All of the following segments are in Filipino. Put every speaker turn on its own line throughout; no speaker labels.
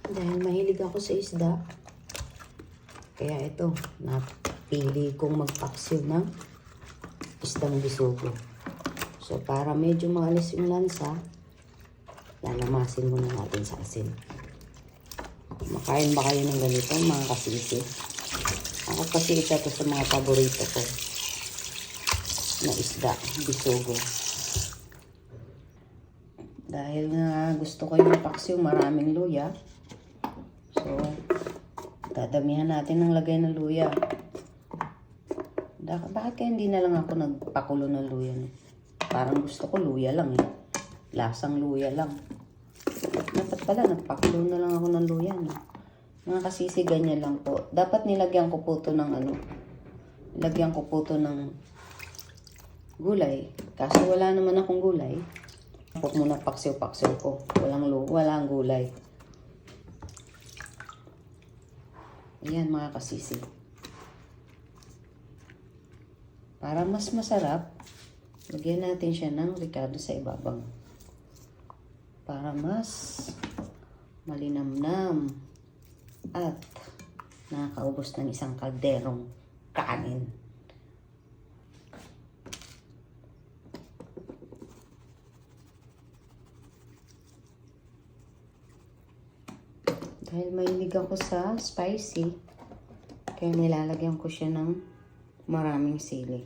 Dahil mahilig ako sa isda, kaya ito, napili kong magpaksiw ng isdang bisugo. So, para medyo maalis yung lansa, lalamasin muna natin sa asin. Makain ba kayo ng ganito, mga kasisi? Ako kasi isa to sa mga paborito ko na isda, bisugo. Dahil nga gusto ko yung paksiw, maraming luya. So, dadamihan natin ng lagay ng luya. Bakit kaya hindi na lang ako nagpakulo ng luya? Parang gusto ko luya lang eh. Lasang luya lang. Dapat pala, nagpakulo na lang ako ng luya. Mga kasisi, ganyan lang po. Dapat nilagyan ko po ito ng Lagyan ko po ito ng gulay. Kaso wala naman akong gulay. Huwag muna paksiw-paksiw ko. Walang gulay. Ayan mga kasisi. Para mas masarap, lagyan natin siya ng ricado sa ibabaw. Para mas malinamnam at nakakaubos ng isang kalderong kanin. Dahil mahilig ako sa spicy, kaya nilalagyan ko siya ng maraming sili.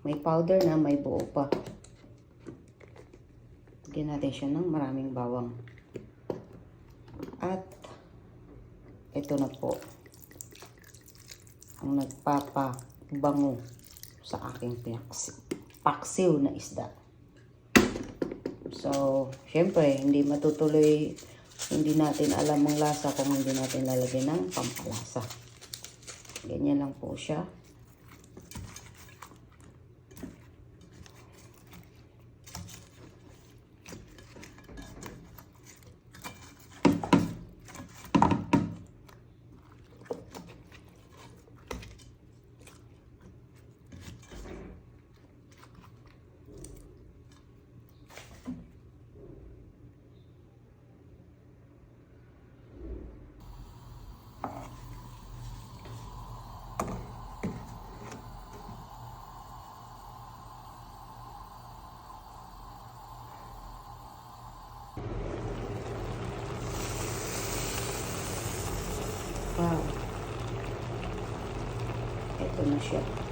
May powder na, may buo pa. Lagyan natin siya ng maraming bawang. At ito na po ang nagpapabango sa aking paksiw na isda. So, syempre, hindi matutuloy, hindi natin alam ang lasa kung hindi natin lalagyan ng pampalasa. Ganyan lang po siya. Wow. Ito na siya.